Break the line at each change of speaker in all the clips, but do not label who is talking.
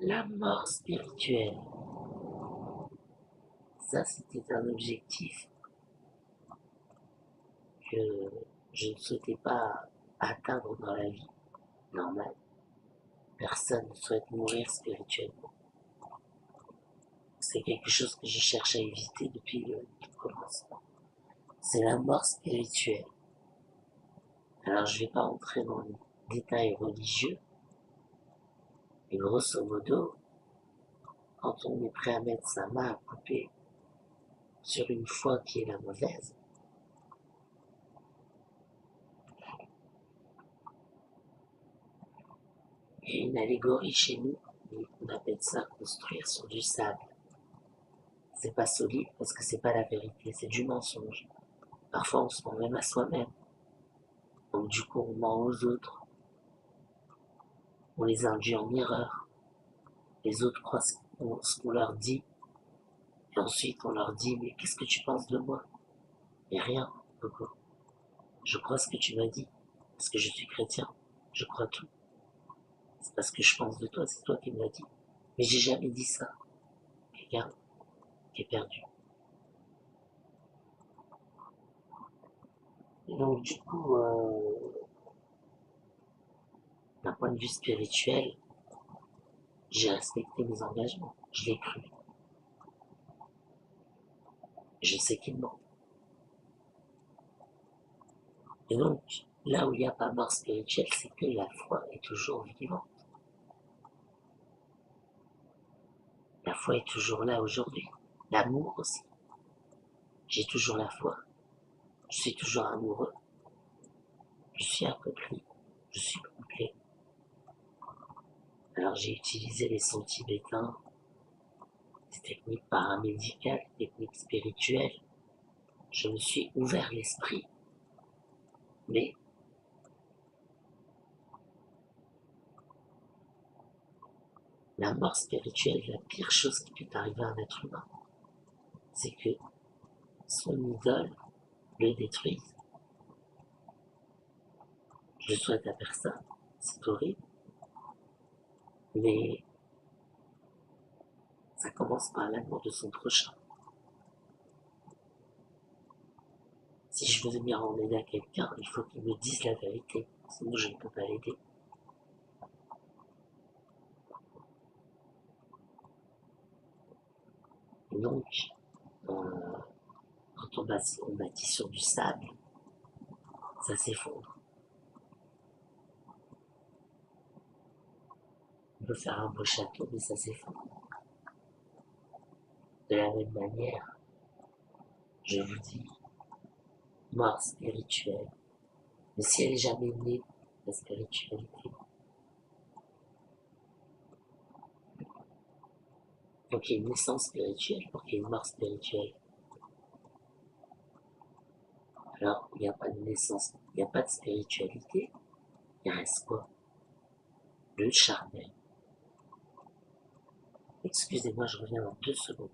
La mort spirituelle, ça c'était un objectif que je ne souhaitais pas atteindre dans la vie normale. Personne ne souhaite mourir spirituellement. C'est quelque chose que je cherche à éviter depuis le commencement. C'est la mort spirituelle. Alors je ne vais pas entrer dans les détails religieux, mais grosso modo, quand on est prêt à mettre sa main à couper sur une foi qui est la mauvaise, il y a une allégorie chez nous, on appelle ça construire sur du sable. C'est pas solide parce que c'est pas la vérité, c'est du mensonge. Parfois on se ment même à soi-même. Donc du coup on ment aux autres, on les induit en erreur. Les autres croient ce qu'on leur dit, et ensuite on leur dit mais qu'est-ce que tu penses de moi? Mais rien, Coco. Je crois ce que tu m'as dit, parce que je suis chrétien, je crois tout. C'est parce que je pense de toi, c'est toi qui me l'as dit. Mais j'ai jamais dit ça. Regarde, qui est perdu. Et donc du coup, d'un point de vue spirituel, j'ai respecté mes engagements. Je l'ai cru. Je sais qu'il ment. Et donc, là où il n'y a pas mort spirituelle, c'est que la foi est toujours vivante. La foi est toujours là aujourd'hui. L'amour aussi. J'ai toujours la foi. Je suis toujours amoureux. Je suis accompli. Je suis complet. Alors j'ai utilisé les sons tibétains, des techniques paramédicales, des techniques spirituelles. Je me suis ouvert l'esprit. Mais la mort spirituelle, la pire chose qui peut arriver à un être humain, c'est que son idole le détruise. Je le souhaite à personne, c'est horrible, mais ça commence par l'amour de son prochain. Si je veux venir en aide à quelqu'un, il faut qu'il me dise la vérité, sinon je ne peux pas l'aider. Et donc, euh, quand on bâtit sur du sable, ça s'effondre. On peut faire un beau château, mais ça s'effondre. De la même manière, je vous dis, mort spirituelle. Mais si elle n'est jamais née, la spiritualité, donc il y a une naissance spirituelle pour qu'il y ait une mort spirituelle. Alors, il n'y a pas de naissance, il n'y a pas de spiritualité, il reste quoi? Le charnel. Excusez-moi, je reviens dans 2 secondes.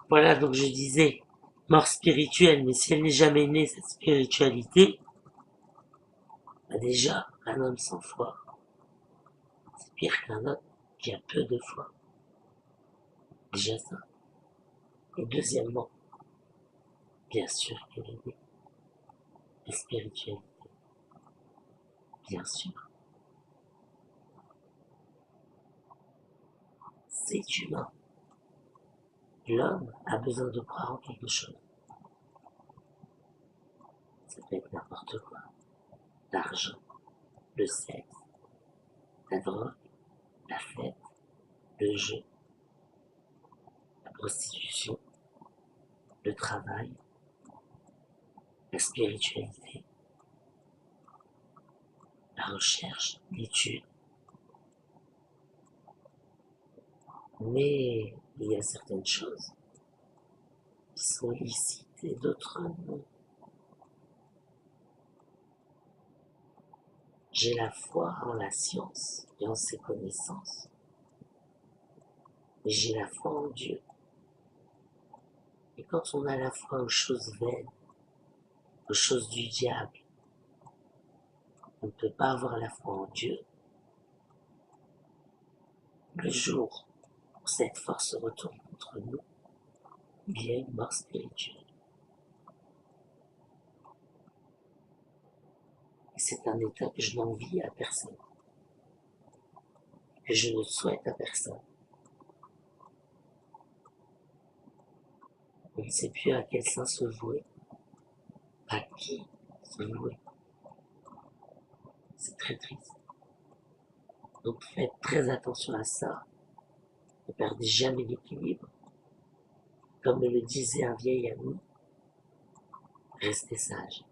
Voilà, donc je disais, mort spirituelle, mais si elle n'est jamais née, cette spiritualité, bah déjà, un homme sans foi, c'est pire qu'un homme qui a peu de foi. Déjà ça. Et deuxièmement, bien sûr qu'elle est née, la spiritualité, bien sûr, c'est humain. L'homme a besoin de croire en quelque chose. Ça peut être n'importe quoi. L'argent, le sexe, la drogue, la fête, le jeu, la prostitution, le travail, la spiritualité, la recherche, l'étude. Mais il y a certaines choses qui sont licites et d'autres non. J'ai la foi en la science et en ses connaissances. Mais j'ai la foi en Dieu. Et quand on a la foi aux choses vaines, aux choses du diable, on ne peut pas avoir la foi en Dieu. Le jour où cette force se retourne contre nous, il y a une mort spirituelle. Et c'est un état que je n'envie à personne, que je ne souhaite à personne. On ne sait plus à quel saint se vouer, à qui se vouer. C'est très triste. Donc faites très attention à ça. Ne perdez jamais l'équilibre. Comme me le disait un vieil ami, restez sage.